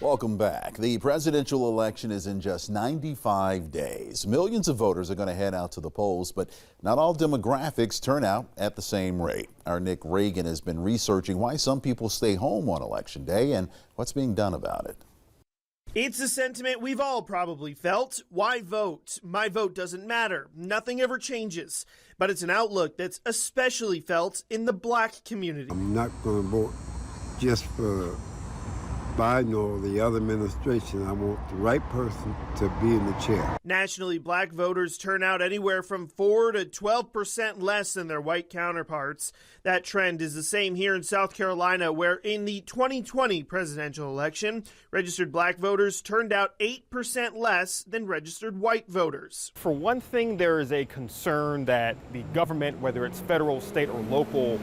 Welcome back. The presidential election is in just 95 days. Millions of voters are going to head out to the polls, but not all demographics turn out at the same rate. Our Nick Reagan has been researching why some people stay home on Election Day and what's being done about it. It's a sentiment we've all probably felt. Why vote? My vote doesn't matter. Nothing ever changes. But it's an outlook that's especially felt in the black community. I'm not going to vote just for Biden or the other administration. I want the right person to be in the chair. Nationally, black voters turn out anywhere from 4 to 12% less than their white counterparts. That trend is the same here in South Carolina, where in the 2020 presidential election, registered black voters turned out 8% less than registered white voters. For one thing, there is a concern that the government, whether it's federal, state, or local,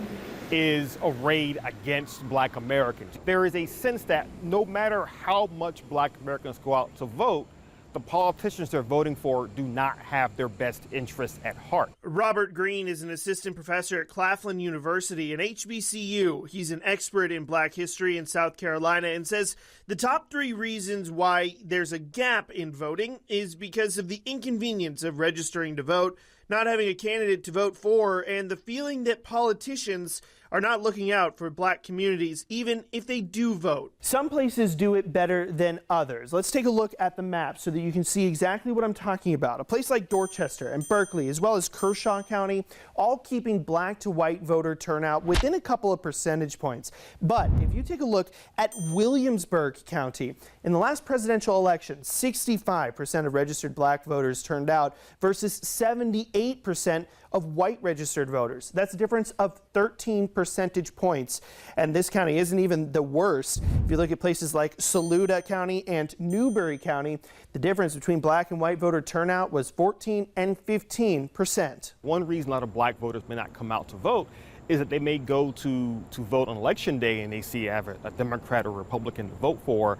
is arrayed against black Americans. There is a sense that no matter how much black Americans go out to vote, the politicians they're voting for do not have their best interests at heart. Robert Green is an assistant professor at Claflin University and HBCU. He's an expert in black history in South Carolina and says the top 3 reasons why there's a gap in voting is because of the inconvenience of registering to vote, not having a candidate to vote for, and the feeling that politicians are not looking out for black communities, even if they do vote. Some places do it better than others. Let's take a look at the map so that you can see exactly what I'm talking about. A place like Dorchester and Berkeley, as well as Kershaw County, all keeping black to white voter turnout within a couple of percentage points. But if you take a look at Williamsburg County, in the last presidential election, 65% of registered black voters turned out versus 78% of white registered voters. That's a difference of 13 percentage points. And this county isn't even the worst. If you look at places like Saluda County and Newberry County, the difference between black and white voter turnout was 14 and 15%. One reason a lot of black voters may not come out to vote is that they may go to vote on Election Day and they see a Democrat or Republican to vote for.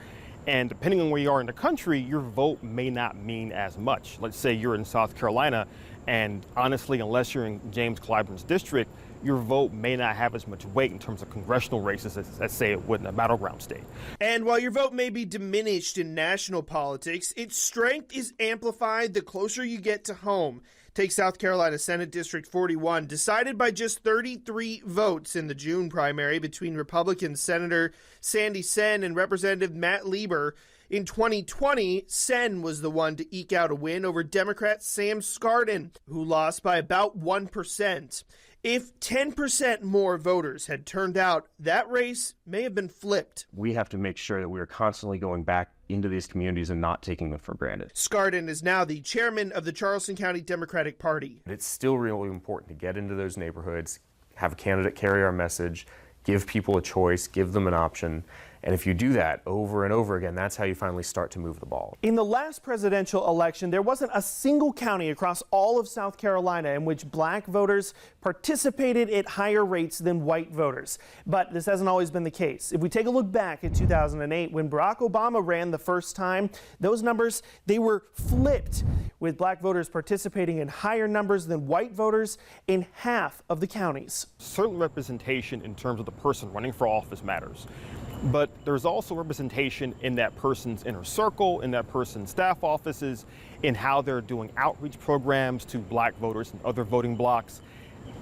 And depending on where you are in the country, your vote may not mean as much. Let's say you're in South Carolina, and honestly, unless you're in James Clyburn's district, your vote may not have as much weight in terms of congressional races as, let's say, it would in a battleground state. And while your vote may be diminished in national politics, its strength is amplified the closer you get to home. Take South Carolina Senate District 41, decided by just 33 votes in the June primary between Republican Senator Sandy Senn and Representative Matt Lieber. In 2020, Senn was the one to eke out a win over Democrat Sam Skardon, who lost by about 1%. If 10% more voters had turned out, that race may have been flipped. We have to make sure that we are constantly going back into these communities and not taking them for granted. Skardon is now the chairman of the Charleston County Democratic Party. It's still really important to get into those neighborhoods, have a candidate carry our message, give people a choice, give them an option. And if you do that over and over again, that's how you finally start to move the ball. In the last presidential election, there wasn't a single county across all of South Carolina in which black voters participated at higher rates than white voters. But this hasn't always been the case. If we take a look back at 2008, when Barack Obama ran the first time, those numbers, they were flipped, with black voters participating in higher numbers than white voters in half of the counties. Certain representation in terms of the person running for office matters. But there's also representation in that person's inner circle, in that person's staff offices, in how they're doing outreach programs to black voters and other voting blocs.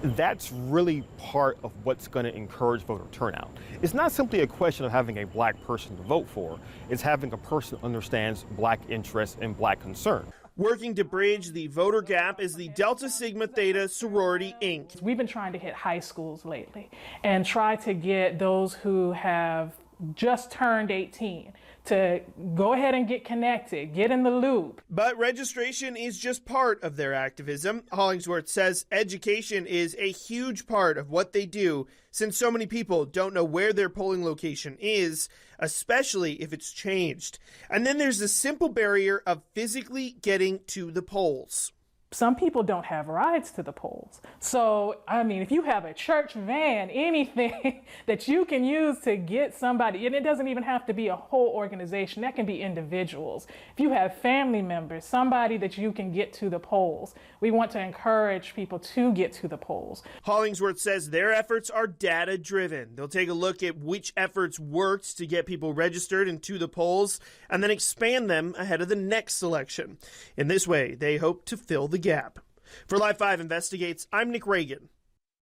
That's really part of what's going to encourage voter turnout. It's not simply a question of having a black person to vote for. It's having a person who understands black interests and black concern. Working to bridge the voter gap is the Delta Sigma Theta Sorority, Inc. We've been trying to hit high schools lately and try to get those who have just turned 18 to go ahead and get connected, get in the loop. But registration is just part of their activism. Hollingsworth says education is a huge part of what they do, since so many people don't know where their polling location is, especially if it's changed. And then there's the simple barrier of physically getting to the polls. some people don't have rides to the polls. So, I mean, if you have a church van, anything that you can use to get somebody, and it doesn't even have to be a whole organization, that can be individuals. If you have family members, somebody that you can get to the polls, we want to encourage people to get to the polls. Hollingsworth says their efforts are data driven. They'll take a look at which efforts worked to get people registered and to the polls, and then expand them ahead of the next election. In this way, they hope to fill the gap. For Live 5 Investigates, I'm Nick Reagan.